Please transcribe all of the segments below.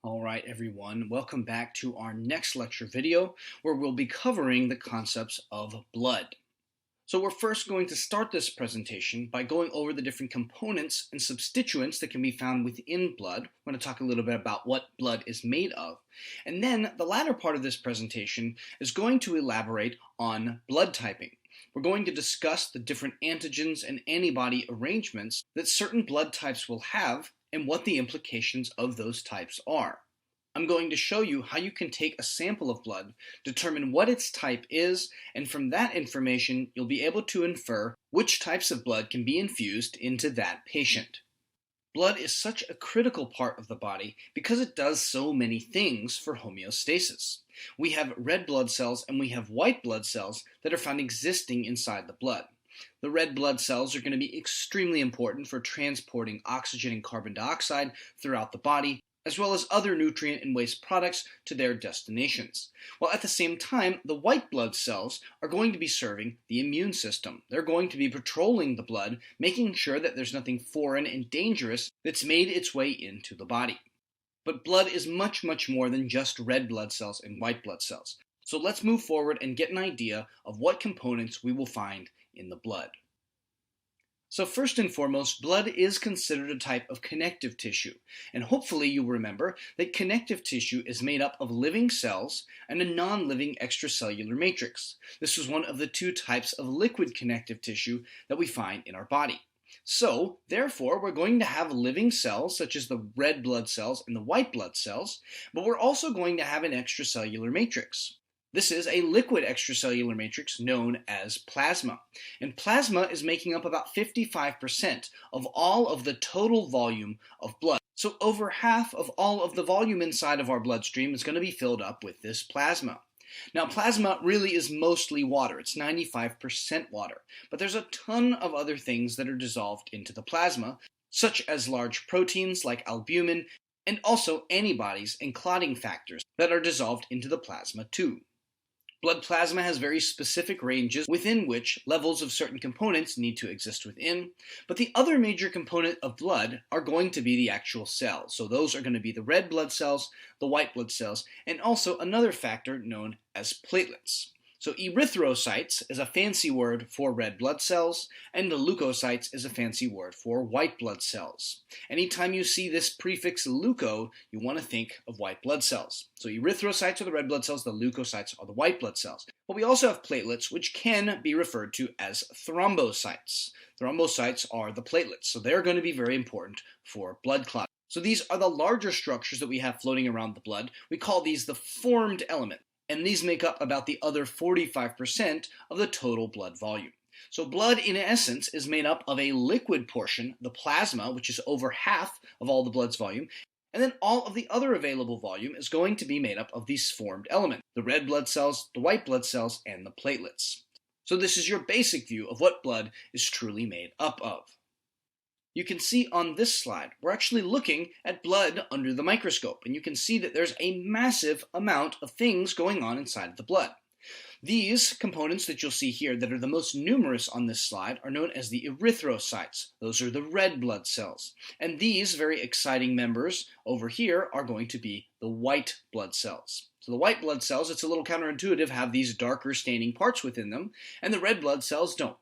All right, everyone, welcome back to our next lecture video where we'll be covering the concepts of blood. So we're first going to start this presentation by going over the different components and substituents that can be found within blood. We're going to talk a little bit about what blood is made of. And then the latter part of this presentation is going to elaborate on blood typing. We're going to discuss the different antigens and antibody arrangements that certain blood types will have and what the implications of those types are. I'm going to show you how you can take a sample of blood, determine what its type is, and from that information you'll be able to infer which types of blood can be infused into that patient. Blood is such a critical part of the body because it does so many things for homeostasis. We have red blood cells and we have white blood cells that are found existing inside the blood. The red blood cells are going to be extremely important for transporting oxygen and carbon dioxide throughout the body, as well as other nutrient and waste products to their destinations. While at the same time, the white blood cells are going to be serving the immune system. They're going to be patrolling the blood, making sure that there's nothing foreign and dangerous that's made its way into the body. But blood is much, much more than just red blood cells and white blood cells. So let's move forward and get an idea of what components we will find in the blood. So first and foremost, blood is considered a type of connective tissue, and hopefully you remember that connective tissue is made up of living cells and a non-living extracellular matrix. This is one of the two types of liquid connective tissue that we find in our body. So, therefore, we're going to have living cells such as the red blood cells and the white blood cells, but we're also going to have an extracellular matrix. This is a liquid extracellular matrix known as plasma. And plasma is making up about 55% of all of the total volume of blood. So over half of all of the volume inside of our bloodstream is going to be filled up with this plasma. Now, plasma really is mostly water. It's 95% water. But there's a ton of other things that are dissolved into the plasma, such as large proteins like albumin, and also antibodies and clotting factors that are dissolved into the plasma too. Blood plasma has very specific ranges within which levels of certain components need to exist within, but the other major component of blood are going to be the actual cells. So those are going to be the red blood cells, the white blood cells, and also another factor known as platelets. So erythrocytes is a fancy word for red blood cells, and the leukocytes is a fancy word for white blood cells. Anytime you see this prefix leuko, you want to think of white blood cells. So erythrocytes are the red blood cells, the leukocytes are the white blood cells. But we also have platelets, which can be referred to as thrombocytes. Thrombocytes are the platelets, so they're going to be very important for blood clotting. So these are the larger structures that we have floating around the blood. We call these the formed element. And these make up about the other 45% of the total blood volume. So blood, in essence, is made up of a liquid portion, the plasma, which is over half of all the blood's volume, and then all of the other available volume is going to be made up of these formed elements, the red blood cells, the white blood cells, and the platelets. So this is your basic view of what blood is truly made up of. You can see on this slide, we're actually looking at blood under the microscope, and you can see that there's a massive amount of things going on inside of the blood. These components that you'll see here that are the most numerous on this slide are known as the erythrocytes. Those are the red blood cells. And these very exciting members over here are going to be the white blood cells. So the white blood cells, it's a little counterintuitive, have these darker staining parts within them, and the red blood cells don't.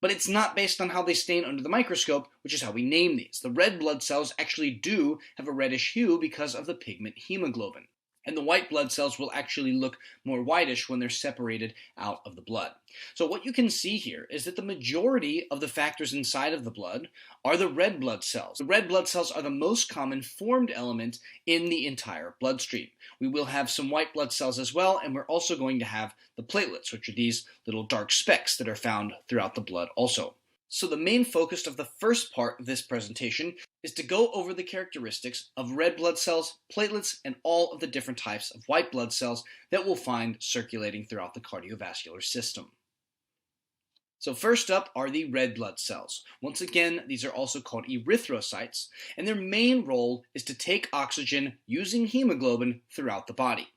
But it's not based on how they stain under the microscope, which is how we name these. The red blood cells actually do have a reddish hue because of the pigment hemoglobin. And the white blood cells will actually look more whitish when they're separated out of the blood. So what you can see here is that the majority of the factors inside of the blood are the red blood cells. The red blood cells are the most common formed element in the entire bloodstream. We will have some white blood cells as well, and we're also going to have the platelets, which are these little dark specks that are found throughout the blood also. So the main focus of the first part of this presentation is to go over the characteristics of red blood cells, platelets, and all of the different types of white blood cells that we'll find circulating throughout the cardiovascular system. So first up are the red blood cells. Once again, these are also called erythrocytes, and their main role is to take oxygen using hemoglobin throughout the body.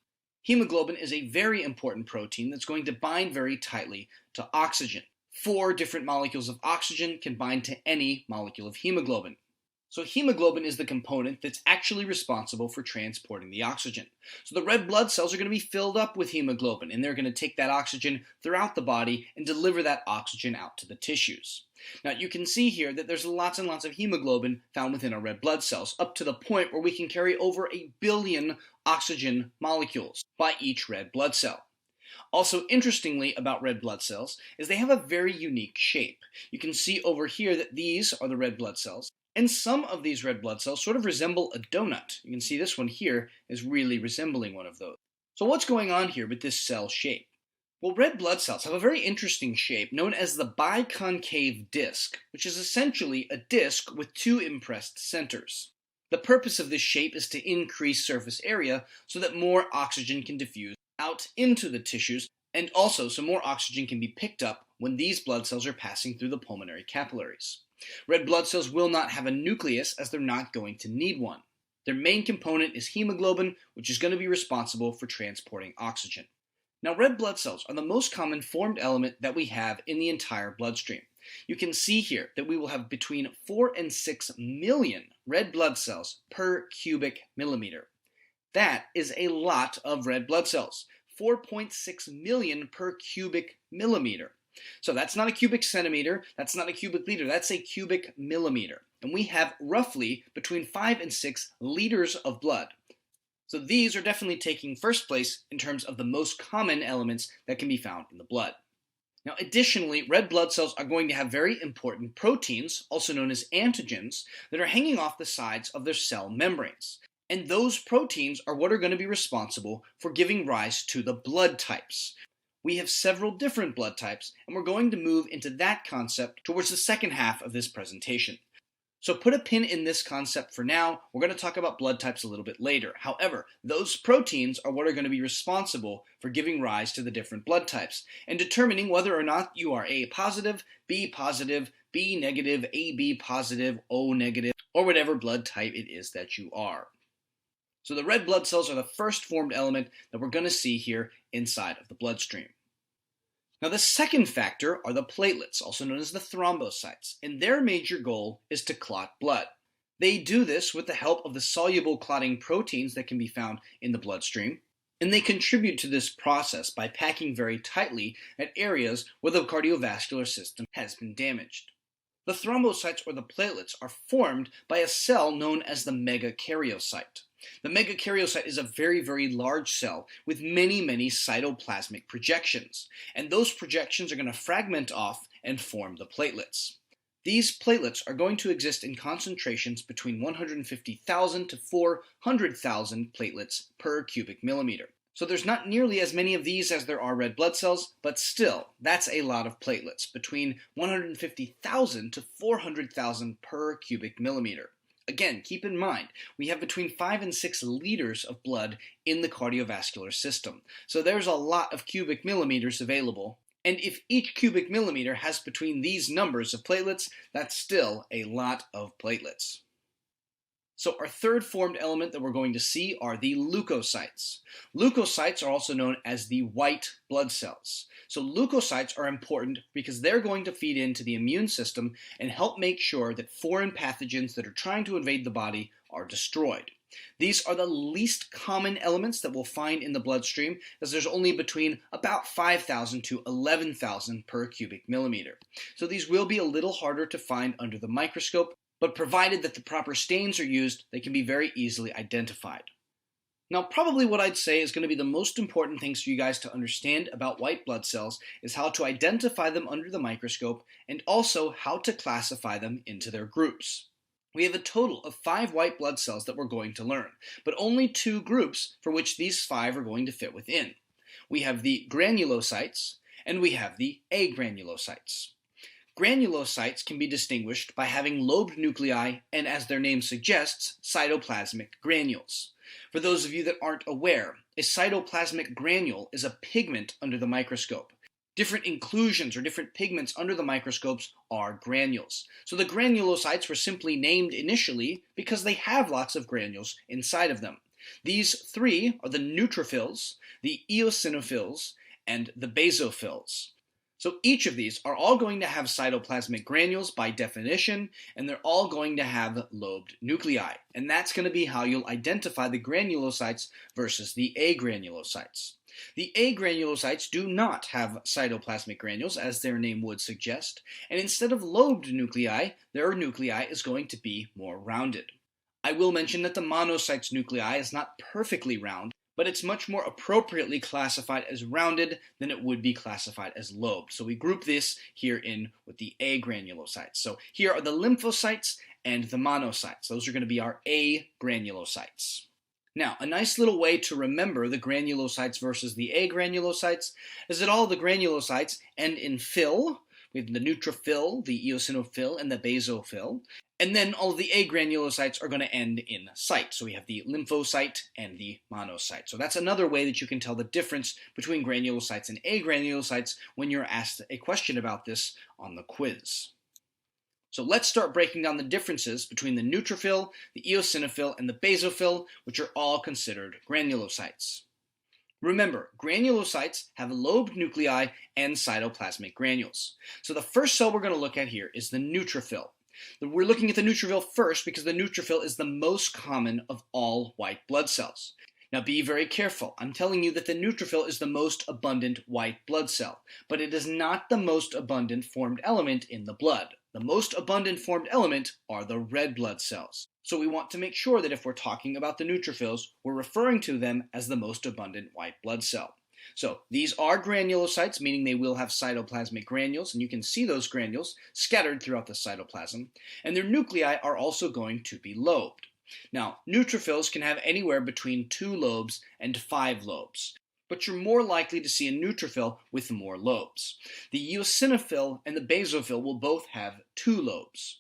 Hemoglobin is a very important protein that's going to bind very tightly to oxygen. 4 different molecules of oxygen can bind to any molecule of hemoglobin. So hemoglobin is the component that's actually responsible for transporting the oxygen. So the red blood cells are going to be filled up with hemoglobin, and they're going to take that oxygen throughout the body and deliver that oxygen out to the tissues. Now you can see here that there's lots and lots of hemoglobin found within our red blood cells, up to the point where we can carry over 1 billion oxygen molecules by each red blood cell. Also, interestingly about red blood cells is they have a very unique shape. You can see over here that these are the red blood cells, and some of these red blood cells sort of resemble a donut. You can see this one here is really resembling one of those. So what's going on here with this cell shape? Well, red blood cells have a very interesting shape known as the biconcave disc, which is essentially a disc with two impressed centers. The purpose of this shape is to increase surface area so that more oxygen can diffuse out into the tissues, and also so more oxygen can be picked up when these blood cells are passing through the pulmonary capillaries. Red blood cells will not have a nucleus as they're not going to need one. Their main component is hemoglobin, which is going to be responsible for transporting oxygen. Now, red blood cells are the most common formed element that we have in the entire bloodstream. You can see here that we will have between 4 and 6 million red blood cells per cubic millimeter. That is a lot of red blood cells, 4.6 million per cubic millimeter. So that's not a cubic centimeter, that's not a cubic liter, that's a cubic millimeter. And we have roughly between 5 and 6 liters of blood. So these are definitely taking first place in terms of the most common elements that can be found in the blood. Now, additionally, red blood cells are going to have very important proteins, also known as antigens, that are hanging off the sides of their cell membranes. And those proteins are what are going to be responsible for giving rise to the blood types. We have several different blood types, and we're going to move into that concept towards the second half of this presentation. So put a pin in this concept for now. We're going to talk about blood types a little bit later. However, those proteins are what are going to be responsible for giving rise to the different blood types and determining whether or not you are A positive, B negative, AB positive, O negative, or whatever blood type it is that you are. So the red blood cells are the first formed element that we're going to see here inside of the bloodstream. Now, the second factor are the platelets, also known as the thrombocytes, and their major goal is to clot blood. They do this with the help of the soluble clotting proteins that can be found in the bloodstream, and they contribute to this process by packing very tightly at areas where the cardiovascular system has been damaged. The thrombocytes, or the platelets, are formed by a cell known as the megakaryocyte. The megakaryocyte is a very, very large cell with many, many cytoplasmic projections, and those projections are going to fragment off and form the platelets. These platelets are going to exist in concentrations between 150,000 to 400,000 platelets per cubic millimeter. So there's not nearly as many of these as there are red blood cells, but still, that's a lot of platelets, between 150,000 to 400,000 per cubic millimeter. Again, keep in mind, we have between 5 and 6 liters of blood in the cardiovascular system. So there's a lot of cubic millimeters available. And if each cubic millimeter has between these numbers of platelets, that's still a lot of platelets. So our third formed element that we're going to see are the leukocytes. Leukocytes are also known as the white blood cells. So leukocytes are important because they're going to feed into the immune system and help make sure that foreign pathogens that are trying to invade the body are destroyed. These are the least common elements that we'll find in the bloodstream, as there's only between about 5,000 to 11,000 per cubic millimeter. So these will be a little harder to find under the microscope, but provided that the proper stains are used, they can be very easily identified. Now, probably what I'd say is going to be the most important things for you guys to understand about white blood cells is how to identify them under the microscope and also how to classify them into their groups. We have a total of 5 white blood cells that we're going to learn, but only 2 groups for which these 5 are going to fit within. We have the granulocytes and we have the agranulocytes. Granulocytes can be distinguished by having lobed nuclei and, as their name suggests, cytoplasmic granules. For those of you that aren't aware, a cytoplasmic granule is a pigment under the microscope. Different inclusions or different pigments under the microscopes are granules. So the granulocytes were simply named initially because they have lots of granules inside of them. These 3 are the neutrophils, the eosinophils, and the basophils. So each of these are all going to have cytoplasmic granules by definition, and they're all going to have lobed nuclei. And that's going to be how you'll identify the granulocytes versus the agranulocytes. The agranulocytes do not have cytoplasmic granules, as their name would suggest, and instead of lobed nuclei, their nuclei is going to be more rounded. I will mention that the monocytes nuclei is not perfectly round, but it's much more appropriately classified as rounded than it would be classified as lobed. So we group this here in with the agranulocytes. So here are the lymphocytes and the monocytes. Those are going to be our agranulocytes. Now, a nice little way to remember the granulocytes versus the agranulocytes is that all the granulocytes end in "phil." We have the neutrophil, the eosinophil, and the basophil. And then all of the agranulocytes are going to end in "cyte." So we have the lymphocyte and the monocyte. So that's another way that you can tell the difference between granulocytes and agranulocytes when you're asked a question about this on the quiz. So let's start breaking down the differences between the neutrophil, the eosinophil, and the basophil, which are all considered granulocytes. Remember, granulocytes have lobed nuclei and cytoplasmic granules. So the first cell we're going to look at here is the neutrophil. We're looking at the neutrophil first because the neutrophil is the most common of all white blood cells. Now be very careful. I'm telling you that the neutrophil is the most abundant white blood cell, but it is not the most abundant formed element in the blood. The most abundant formed element are the red blood cells. So we want to make sure that if we're talking about the neutrophils, we're referring to them as the most abundant white blood cell. So these are granulocytes, meaning they will have cytoplasmic granules, and you can see those granules scattered throughout the cytoplasm, and their nuclei are also going to be lobed. Now, neutrophils can have anywhere between 2 lobes and 5 lobes, but you're more likely to see a neutrophil with more lobes. The eosinophil and the basophil will both have 2 lobes.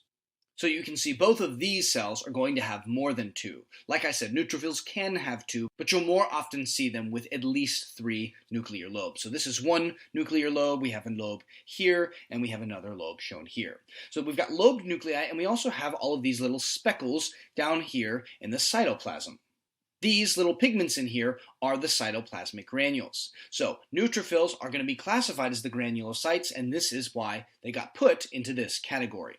So you can see both of these cells are going to have more than 2. Like I said, neutrophils can have 2, but you'll more often see them with at least 3 nuclear lobes. So this is 1 nuclear lobe, we have a lobe here, and we have another lobe shown here. So we've got lobed nuclei, and we also have all of these little speckles down here in the cytoplasm. These little pigments in here are the cytoplasmic granules. So neutrophils are going to be classified as the granulocytes, and this is why they got put into this category.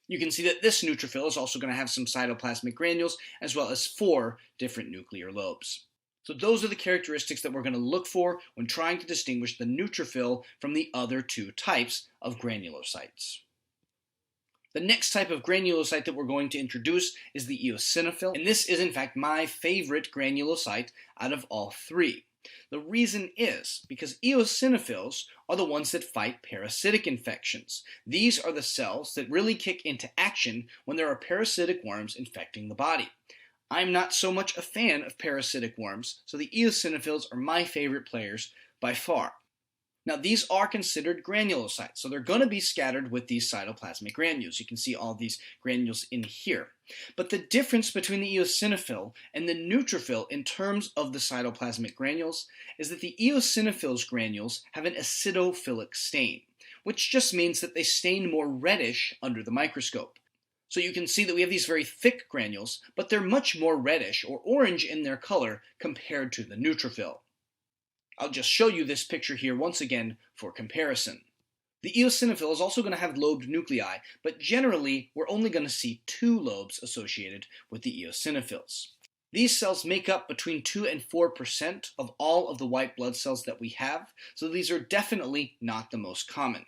You can see that this neutrophil is also going to have some cytoplasmic granules as well as 4 different nuclear lobes. So those are the characteristics that we're going to look for when trying to distinguish the neutrophil from the other 2 types of granulocytes. The next type of granulocyte that we're going to introduce is the eosinophil, and this is in fact my favorite granulocyte out of all 3. The reason is because eosinophils are the ones that fight parasitic infections. These are the cells that really kick into action when there are parasitic worms infecting the body. I'm not so much a fan of parasitic worms, so the eosinophils are my favorite players by far. Now these are considered granulocytes, so they're going to be scattered with these cytoplasmic granules. You can see all these granules in here. But the difference between the eosinophil and the neutrophil in terms of the cytoplasmic granules is that the eosinophil's granules have an acidophilic stain, which just means that they stain more reddish under the microscope. So you can see that we have these very thick granules, but they're much more reddish or orange in their color compared to the neutrophil. I'll just show you this picture here once again for comparison. The eosinophil is also going to have lobed nuclei, but generally we're only going to see 2 lobes associated with the eosinophils. These cells make up between 2 and 4% of all of the white blood cells that we have, so these are definitely not the most common.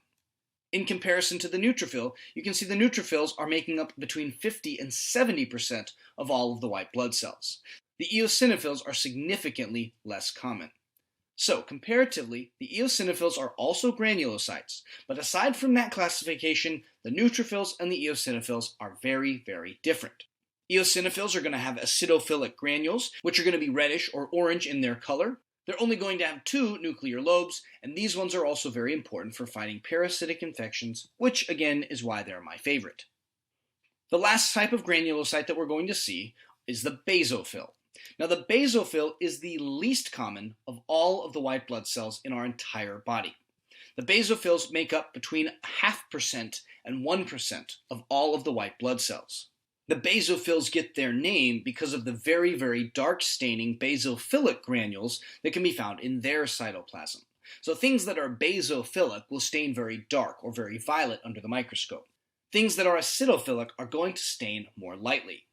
In comparison to the neutrophil, you can see the neutrophils are making up between 50 and 70% of all of the white blood cells. The eosinophils are significantly less common. So, comparatively, the eosinophils are also granulocytes, but aside from that classification, the neutrophils and the eosinophils are very, very different. Eosinophils are going to have acidophilic granules, which are going to be reddish or orange in their color. They're only going to have 2 nuclear lobes, and these ones are also very important for fighting parasitic infections, which again is why they're my favorite. The last type of granulocyte that we're going to see is the basophil. Now the basophil is the least common of all of the white blood cells in our entire body. The basophils make up between 0.5% and 1% of all of the white blood cells. The basophils get their name because of the very, very dark staining basophilic granules that can be found in their cytoplasm. So things that are basophilic will stain very dark or very violet under the microscope. Things that are acidophilic are going to stain more lightly.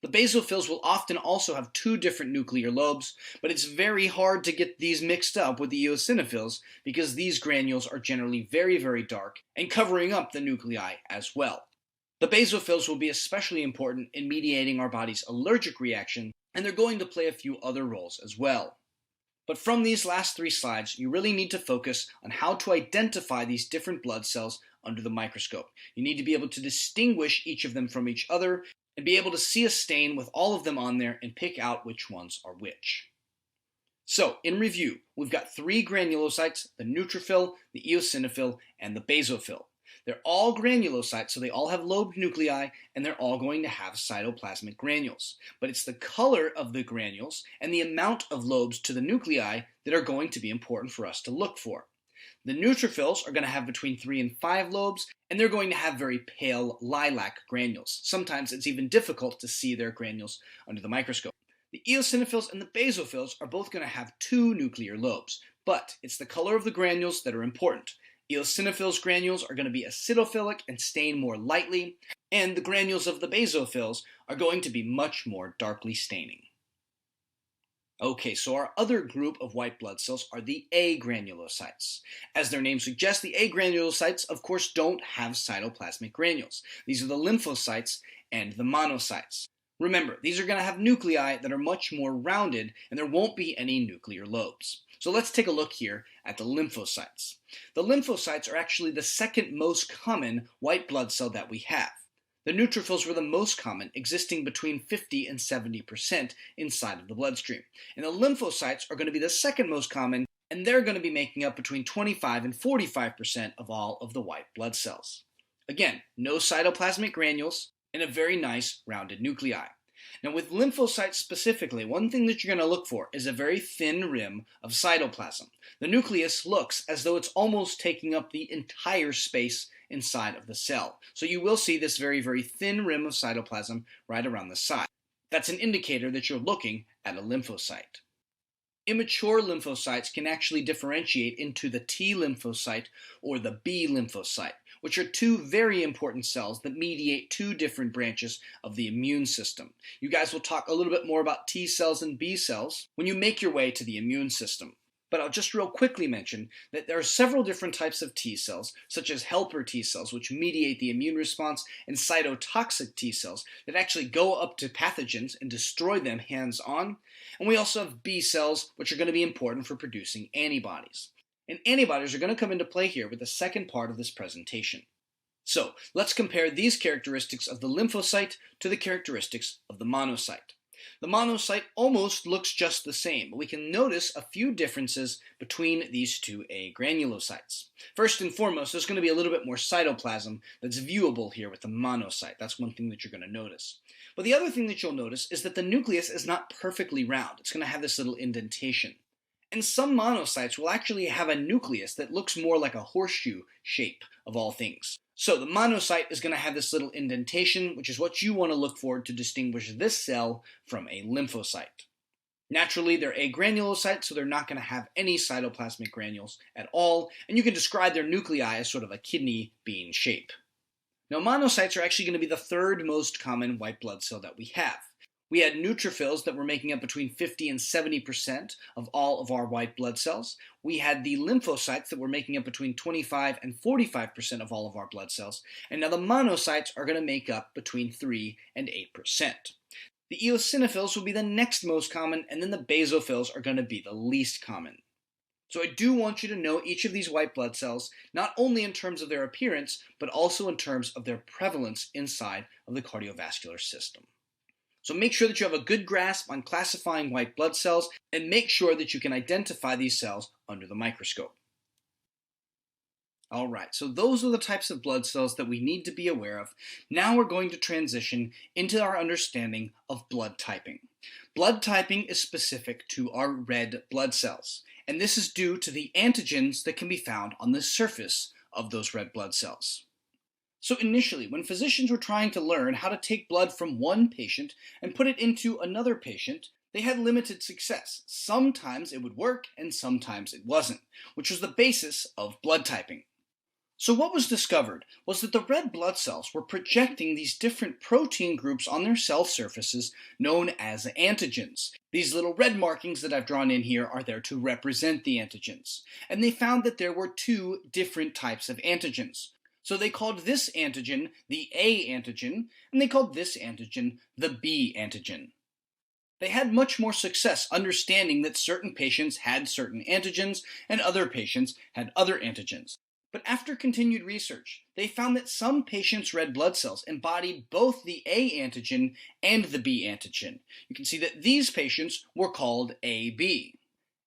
The basophils will often also have two different nuclear lobes, but it's very hard to get these mixed up with the eosinophils because these granules are generally very, very dark and covering up the nuclei as well. The basophils will be especially important in mediating our body's allergic reaction, and they're going to play a few other roles as well. But from these last three slides, you really need to focus on how to identify these different blood cells under the microscope. You need to be able to distinguish each of them from each other and be able to see a stain with all of them on there and pick out which ones are which. So, in review, we've got three granulocytes: the neutrophil, the eosinophil, and the basophil. They're all granulocytes, so they all have lobed nuclei, and they're all going to have cytoplasmic granules. But it's the color of the granules and the amount of lobes to the nuclei that are going to be important for us to look for. The neutrophils are going to have between 3 and 5 lobes, and they're going to have very pale lilac granules. Sometimes it's even difficult to see their granules under the microscope. The eosinophils and the basophils are both going to have 2 nuclear lobes, but it's the color of the granules that are important. Eosinophils' granules are going to be acidophilic and stain more lightly, and the granules of the basophils are going to be much more darkly staining. Okay, so our other group of white blood cells are the agranulocytes. As their name suggests, the agranulocytes, of course, don't have cytoplasmic granules. These are the lymphocytes and the monocytes. Remember, these are going to have nuclei that are much more rounded, and there won't be any nuclear lobes. So let's take a look here at the lymphocytes. The lymphocytes are actually the second most common white blood cell that we have. The neutrophils were the most common, existing between 50 and 70% inside of the bloodstream. And the lymphocytes are going to be the second most common, and they're going to be making up between 25 and 45% of all of the white blood cells. Again, no cytoplasmic granules and a very nice rounded nuclei. Now with lymphocytes specifically, one thing that you're going to look for is a very thin rim of cytoplasm. The nucleus looks as though it's almost taking up the entire space inside of the cell. So you will see this very, very thin rim of cytoplasm right around the side. That's an indicator that you're looking at a lymphocyte. Immature lymphocytes can actually differentiate into the T lymphocyte or the B lymphocyte, which are two very important cells that mediate two different branches of the immune system. You guys will talk a little bit more about T cells and B cells when you make your way to the immune system. But I'll just real quickly mention that there are several different types of T cells, such as helper T cells, which mediate the immune response, and cytotoxic T cells that actually go up to pathogens and destroy them hands-on. And we also have B cells, which are going to be important for producing antibodies. And antibodies are going to come into play here with the second part of this presentation. So let's compare these characteristics of the lymphocyte to the characteristics of the monocyte. The monocyte almost looks just the same, but we can notice a few differences between these two agranulocytes. First and foremost, there's going to be a little bit more cytoplasm that's viewable here with the monocyte. That's one thing that you're going to notice. But the other thing that you'll notice is that the nucleus is not perfectly round. It's going to have this little indentation. And some monocytes will actually have a nucleus that looks more like a horseshoe shape of all things. So the monocyte is going to have this little indentation, which is what you want to look for to distinguish this cell from a lymphocyte. Naturally, they're agranulocytes, so they're not going to have any cytoplasmic granules at all, and you can describe their nuclei as sort of a kidney bean shape. Now, monocytes are actually going to be the third most common white blood cell that we have. We had neutrophils that were making up between 50 and 70% of all of our white blood cells. We had the lymphocytes that were making up between 25 and 45% of all of our blood cells. And now the monocytes are going to make up between 3 and 8%. The eosinophils will be the next most common, and then the basophils are going to be the least common. So I do want you to know each of these white blood cells, not only in terms of their appearance, but also in terms of their prevalence inside of the cardiovascular system. So make sure that you have a good grasp on classifying white blood cells, and make sure that you can identify these cells under the microscope. Alright, so those are the types of blood cells that we need to be aware of. Now we're going to transition into our understanding of blood typing. Blood typing is specific to our red blood cells, and this is due to the antigens that can be found on the surface of those red blood cells. So initially, when physicians were trying to learn how to take blood from one patient and put it into another patient, they had limited success. Sometimes it would work and sometimes it wasn't, which was the basis of blood typing. So what was discovered was that the red blood cells were projecting these different protein groups on their cell surfaces known as antigens. These little red markings that I've drawn in here are there to represent the antigens. And they found that there were two different types of antigens. So they called this antigen the A antigen, and they called this antigen the B antigen. They had much more success understanding that certain patients had certain antigens and other patients had other antigens. But after continued research, they found that some patients' red blood cells embodied both the A antigen and the B antigen. You can see that these patients were called AB.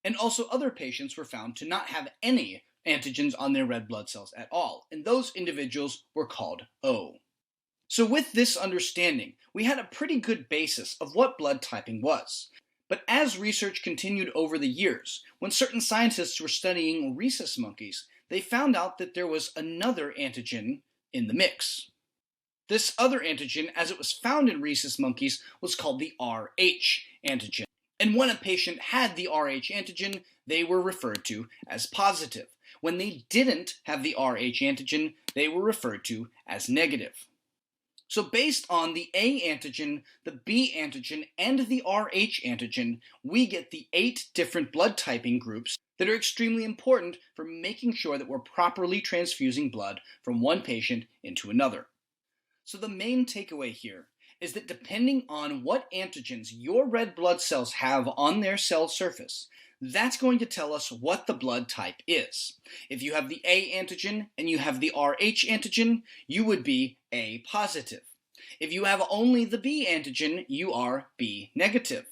And also other patients were found to not have any antigens on their red blood cells at all, and those individuals were called O. So with this understanding, we had a pretty good basis of what blood typing was. But as research continued over the years, when certain scientists were studying rhesus monkeys, they found out that there was another antigen in the mix. This other antigen, as it was found in rhesus monkeys, was called the Rh antigen. And when a patient had the Rh antigen, they were referred to as positive. When they didn't have the Rh antigen, they were referred to as negative. So based on the A antigen, the B antigen, and the Rh antigen, we get the 8 different blood typing groups that are extremely important for making sure that we're properly transfusing blood from one patient into another. So the main takeaway here is that depending on what antigens your red blood cells have on their cell surface, that's going to tell us what the blood type is. If you have the A antigen and you have the Rh antigen, you would be A positive. If you have only the B antigen, you are B negative.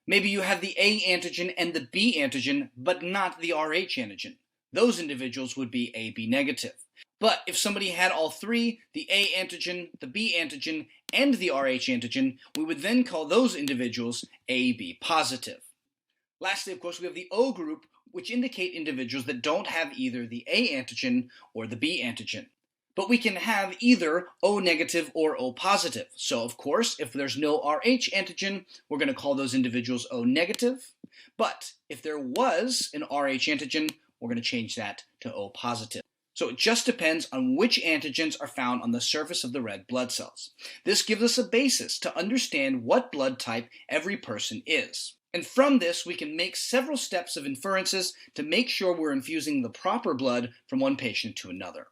Maybe you have the A antigen and the B antigen, but not the Rh antigen. Those individuals would be AB negative. But if somebody had all three, the A antigen, the B antigen, and the Rh antigen, we would then call those individuals AB positive. Lastly, of course, we have the O group, which indicate individuals that don't have either the A antigen or the B antigen. But we can have either O negative or O positive. So, of course, if there's no Rh antigen, we're going to call those individuals O negative. But if there was an Rh antigen, we're going to change that to O positive. So it just depends on which antigens are found on the surface of the red blood cells. This gives us a basis to understand what blood type every person is. And from this, we can make several steps of inferences to make sure we're infusing the proper blood from one patient to another.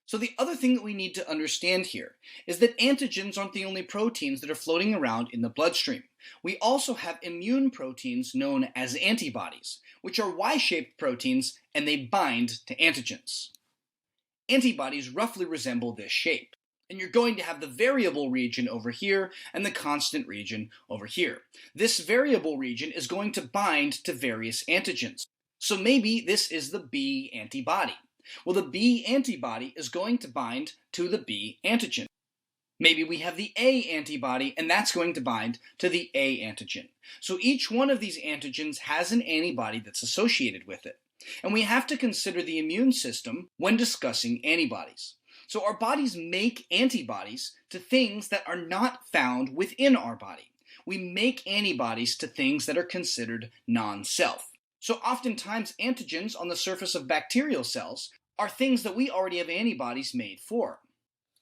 So the other thing that we need to understand here is that antigens aren't the only proteins that are floating around in the bloodstream. We also have immune proteins known as antibodies, which are Y-shaped proteins and they bind to antigens. Antibodies roughly resemble this shape. And you're going to have the variable region over here and the constant region over here. This variable region is going to bind to various antigens. So maybe this is the B antibody. Well, the B antibody is going to bind to the B antigen. Maybe we have the A antibody, and that's going to bind to the A antigen. So each one of these antigens has an antibody that's associated with it. And we have to consider the immune system when discussing antibodies. So our bodies make antibodies to things that are not found within our body. We make antibodies to things that are considered non-self. So oftentimes antigens on the surface of bacterial cells are things that we already have antibodies made for.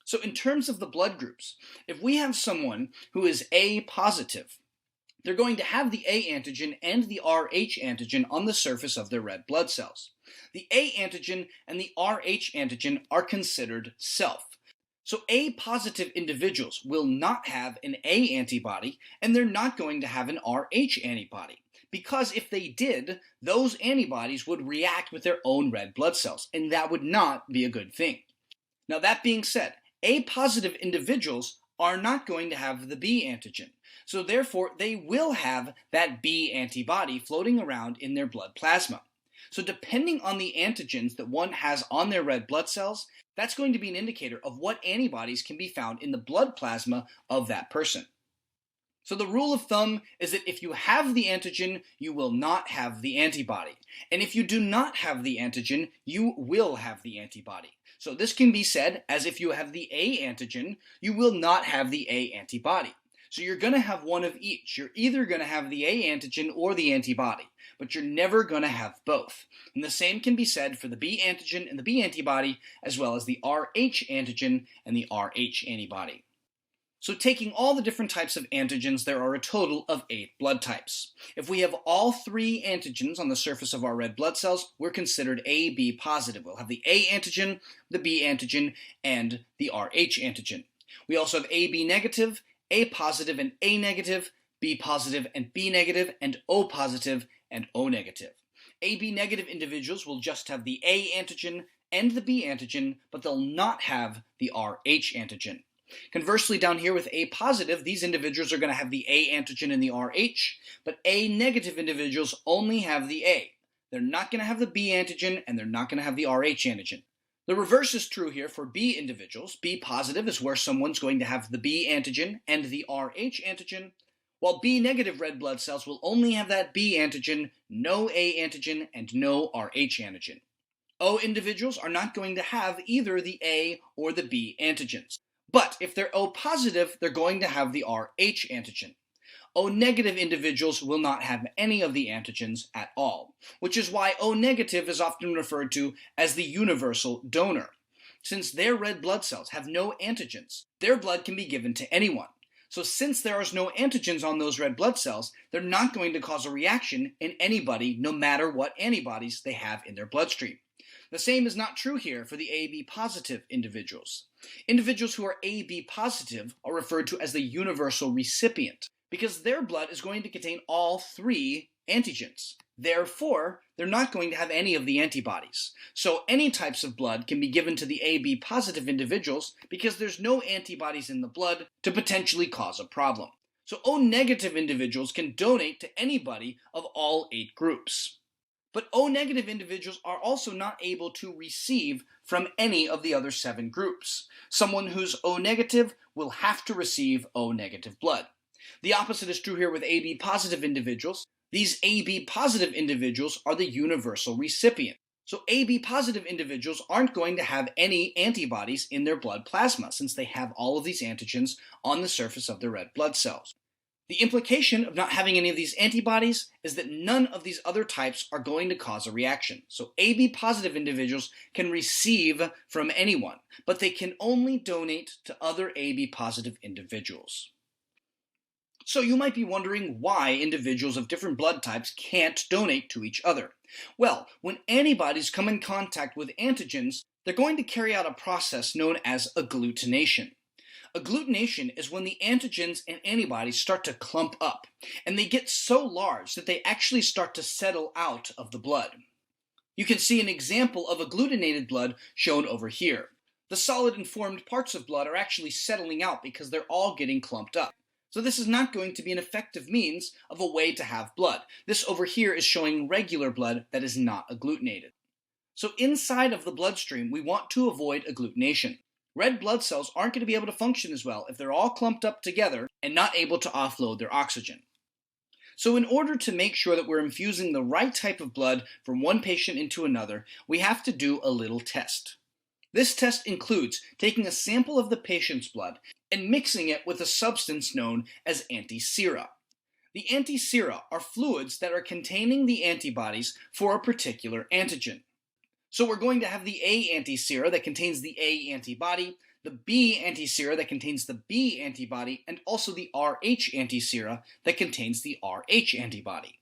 So in terms of the blood groups, if we have someone who is A positive, they're going to have the A antigen and the Rh antigen on the surface of their red blood cells. The A antigen and the Rh antigen are considered self. So A positive individuals will not have an A antibody and they're not going to have an Rh antibody. Because if they did, those antibodies would react with their own red blood cells, and that would not be a good thing. Now that being said, A positive individuals are not going to have the B antigen. So therefore, they will have that B antibody floating around in their blood plasma. So depending on the antigens that one has on their red blood cells, that's going to be an indicator of what antibodies can be found in the blood plasma of that person. So the rule of thumb is that if you have the antigen, you will not have the antibody. And if you do not have the antigen, you will have the antibody. So this can be said as if you have the A antigen, you will not have the A antibody. So you're going to have one of each. You're either going to have the A antigen or the antibody, but you're never going to have both. And the same can be said for the B antigen and the B antibody, as well as the Rh antigen and the Rh antibody. So taking all the different types of antigens, there are a total of 8 blood types. If we have all 3 antigens on the surface of our red blood cells, we're considered AB positive. We'll have the A antigen, the B antigen, and the Rh antigen. We also have AB negative, A positive and A negative, B positive and B negative, and O positive and O negative. AB negative individuals will just have the A antigen and the B antigen, but they'll not have the Rh antigen. Conversely, down here with A positive, these individuals are going to have the A antigen and the Rh, but A negative individuals only have the A. They're not going to have the B antigen, and they're not going to have the Rh antigen. The reverse is true here for B individuals. B positive is where someone's going to have the B antigen and the Rh antigen, while B negative red blood cells will only have that B antigen, no A antigen, and no Rh antigen. O individuals are not going to have either the A or the B antigens. But if they're O positive, they're going to have the Rh antigen. O negative individuals will not have any of the antigens at all, which is why O negative is often referred to as the universal donor. Since their red blood cells have no antigens, their blood can be given to anyone. So since there is no antigens on those red blood cells, they're not going to cause a reaction in anybody, no matter what antibodies they have in their bloodstream. The same is not true here for the AB positive individuals. Individuals who are AB positive are referred to as the universal recipient because their blood is going to contain all 3 antigens. Therefore, they're not going to have any of the antibodies. So any types of blood can be given to the AB positive individuals because there's no antibodies in the blood to potentially cause a problem. So O negative individuals can donate to anybody of all 8 groups. But O negative individuals are also not able to receive from any of the other 7 groups. Someone who's O negative will have to receive O negative blood. The opposite is true here with AB positive individuals. These AB positive individuals are the universal recipient. So AB positive individuals aren't going to have any antibodies in their blood plasma since they have all of these antigens on the surface of their red blood cells. The implication of not having any of these antibodies is that none of these other types are going to cause a reaction. So AB positive individuals can receive from anyone, but they can only donate to other AB positive individuals. So you might be wondering why individuals of different blood types can't donate to each other. Well, when antibodies come in contact with antigens, they're going to carry out a process known as agglutination. Agglutination is when the antigens and antibodies start to clump up, and they get so large that they actually start to settle out of the blood. You can see an example of agglutinated blood shown over here. The solid and formed parts of blood are actually settling out because they're all getting clumped up. So this is not going to be an effective means of a way to have blood. This over here is showing regular blood that is not agglutinated. So inside of the bloodstream, we want to avoid agglutination. Red blood cells aren't going to be able to function as well if they're all clumped up together and not able to offload their oxygen. So in order to make sure that we're infusing the right type of blood from one patient into another, we have to do a little test. This test includes taking a sample of the patient's blood and mixing it with a substance known as antisera. The antisera are fluids that are containing the antibodies for a particular antigen. So we're going to have the A antisera that contains the A antibody, the B antisera that contains the B antibody, and also the Rh antisera that contains the Rh antibody.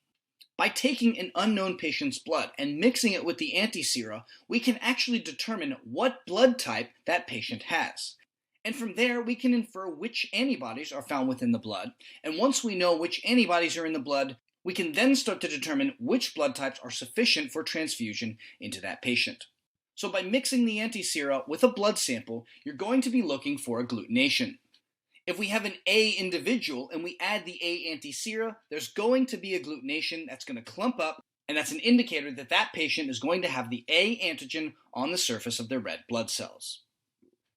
By taking an unknown patient's blood and mixing it with the antisera, we can actually determine what blood type that patient has. And from there, we can infer which antibodies are found within the blood, and once we know which antibodies are in the blood, we can then start to determine which blood types are sufficient for transfusion into that patient. So by mixing the antisera with a blood sample, you're going to be looking for agglutination. If we have an A individual and we add the A antisera, there's going to be agglutination that's going to clump up, and that's an indicator that that patient is going to have the A antigen on the surface of their red blood cells.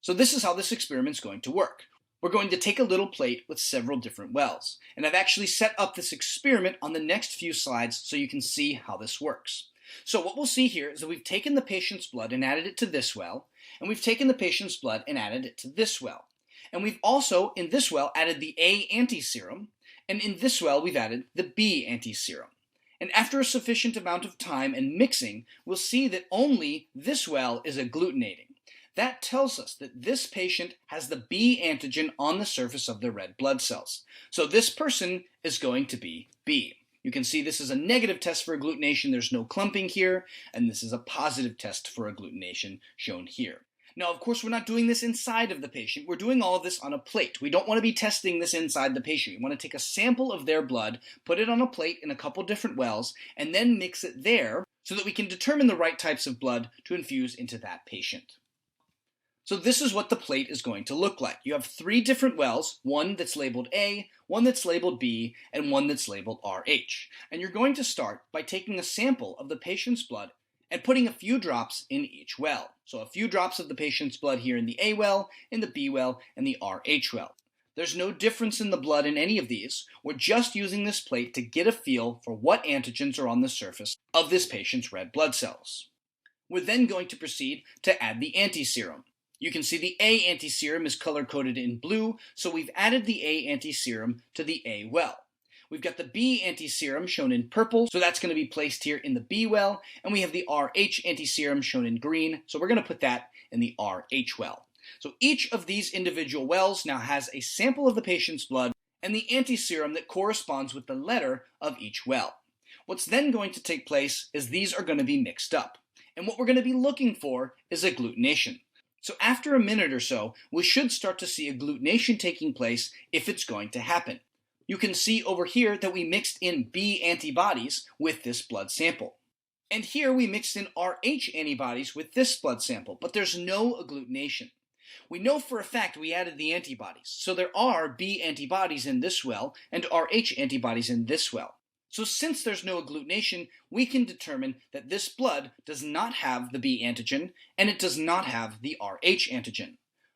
So this is how this experiment is going to work. We're going to take a little plate with several different wells, and I've actually set up this experiment on the next few slides so you can see how this works. So what we'll see here is that we've taken the patient's blood and added it to this well, and we've taken the patient's blood and added it to this well. And we've also, in this well, added the A antiserum, and in this well, we've added the B antiserum. And after a sufficient amount of time and mixing, we'll see that only this well is agglutinating. That tells us that this patient has the B antigen on the surface of the red blood cells. So this person is going to be B. You can see this is a negative test for agglutination. There's no clumping here, and this is a positive test for agglutination shown here. Now, of course, we're not doing this inside of the patient. We're doing all of this on a plate. We don't want to be testing this inside the patient. We want to take a sample of their blood, put it on a plate in a couple different wells, and then mix it there so that we can determine the right types of blood to infuse into that patient. So this is what the plate is going to look like. You have 3 different wells, one that's labeled A, one that's labeled B, and one that's labeled RH. And you're going to start by taking a sample of the patient's blood and putting a few drops in each well. So a few drops of the patient's blood here in the A well, in the B well, and the RH well. There's no difference in the blood in any of these. We're just using this plate to get a feel for what antigens are on the surface of this patient's red blood cells. We're then going to proceed to add the antiserum. You can see the A antiserum is color-coded in blue, so we've added the A antiserum to the A well. We've got the B antiserum shown in purple, so that's going to be placed here in the B well, and we have the RH antiserum shown in green, so we're going to put that in the RH well. So each of these individual wells now has a sample of the patient's blood and the antiserum that corresponds with the letter of each well. What's then going to take place is these are going to be mixed up, and what we're going to be looking for is agglutination. So after a minute or so, we should start to see agglutination taking place if it's going to happen. You can see over here that we mixed in B antibodies with this blood sample. And here we mixed in RH antibodies with this blood sample, but there's no agglutination. We know for a fact we added the antibodies, so there are B antibodies in this well and RH antibodies in this well. So since there's no agglutination, we can determine that this blood does not have the B antigen and it does not have the RH antigen.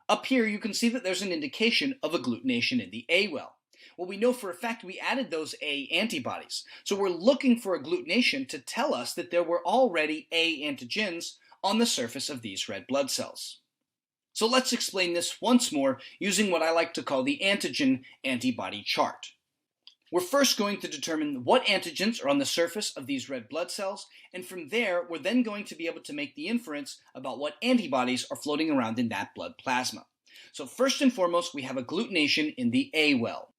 Up here you can see that there's an indication of agglutination in the A well. Well, we know for a fact we added those A antibodies, so we're looking for agglutination to tell us that there were already A antigens on the surface of these red blood cells. So let's explain this once more using what I like to call the antigen-antibody chart. We're first going to determine what antigens are on the surface of these red blood cells, and from there we're then going to be able to make the inference about what antibodies are floating around in that blood plasma. So first and foremost, we have agglutination in the A well.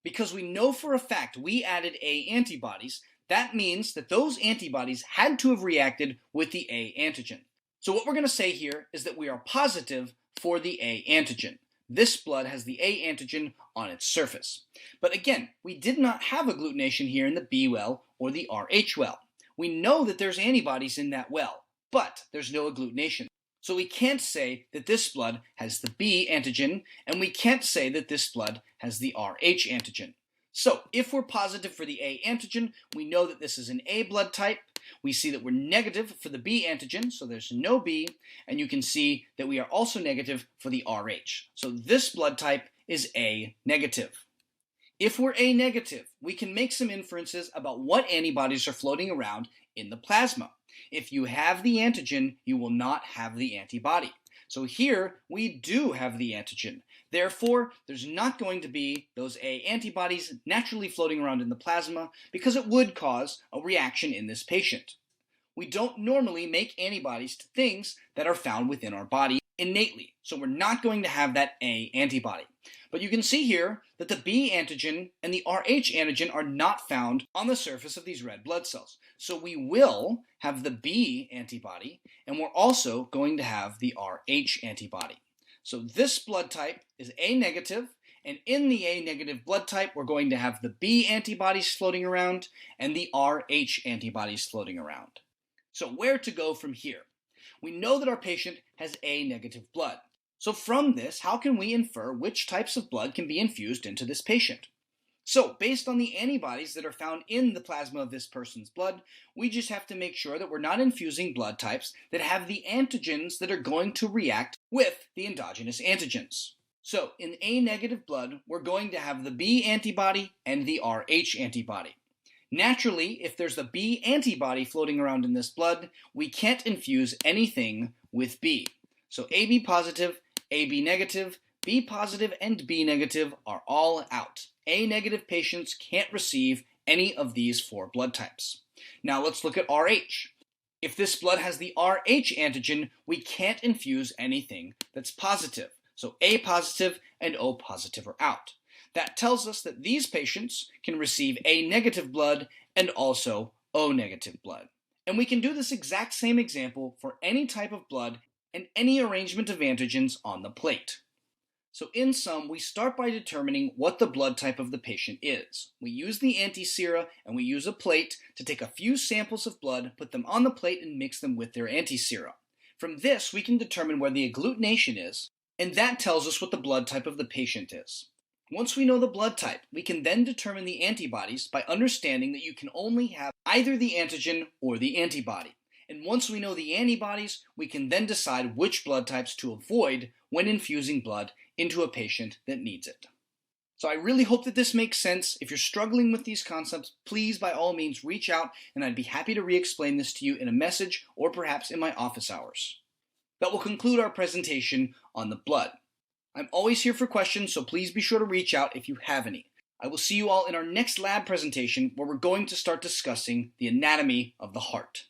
Because we know for a fact we added A antibodies, that means that those antibodies had to have reacted with the A antigen. So what we're going to say here is that we are positive for the A antigen. This blood has the A antigen on its surface. But again, we did not have agglutination here in the B well or the RH well. We know that there's antibodies in that well, but there's no agglutination. So we can't say that this blood has the B antigen, and we can't say that this blood has the RH antigen. So if we're positive for the A antigen, we know that this is an A blood type. We see that we're negative for the B antigen, so there's no B, and you can see that we are also negative for the RH. So this blood type is A negative. If we're A negative, we can make some inferences about what antibodies are floating around in the plasma. If you have the antigen, you will not have the antibody. So here, we do have the antigen. Therefore, there's not going to be those A antibodies naturally floating around in the plasma because it would cause a reaction in this patient. We don't normally make antibodies to things that are found within our body innately, so we're not going to have that A antibody. But you can see here that the B antigen and the RH antigen are not found on the surface of these red blood cells. So we will have the B antibody, and we're also going to have the RH antibody. So this blood type is A negative, and in the A negative blood type, we're going to have the B antibodies floating around and the RH antibodies floating around. So where to go from here? We know that our patient has A negative blood. So from this, how can we infer which types of blood can be infused into this patient? So based on the antibodies that are found in the plasma of this person's blood, we just have to make sure that we're not infusing blood types that have the antigens that are going to react with the endogenous antigens. So in A negative blood, we're going to have the B antibody and the RH antibody. Naturally, if there's a B antibody floating around in this blood, we can't infuse anything with B. So AB positive, AB negative, B positive and B negative are all out. A negative patients can't receive any of these 4 blood types. Now let's look at RH. If this blood has the RH antigen, we can't infuse anything that's positive. So A positive and O positive are out. That tells us that these patients can receive A negative blood and also O negative blood. And we can do this exact same example for any type of blood and any arrangement of antigens on the plate. So in sum, we start by determining what the blood type of the patient is. We use the antisera and we use a plate to take a few samples of blood, put them on the plate, and mix them with their antisera. From this, we can determine where the agglutination is, and that tells us what the blood type of the patient is. Once we know the blood type, we can then determine the antibodies by understanding that you can only have either the antigen or the antibody. And once we know the antibodies, we can then decide which blood types to avoid when infusing blood into a patient that needs it. So I really hope that this makes sense. If you're struggling with these concepts, please by all means reach out and I'd be happy to re-explain this to you in a message or perhaps in my office hours. That will conclude our presentation on the blood. I'm always here for questions, so please be sure to reach out if you have any. I will see you all in our next lab presentation where we're going to start discussing the anatomy of the heart.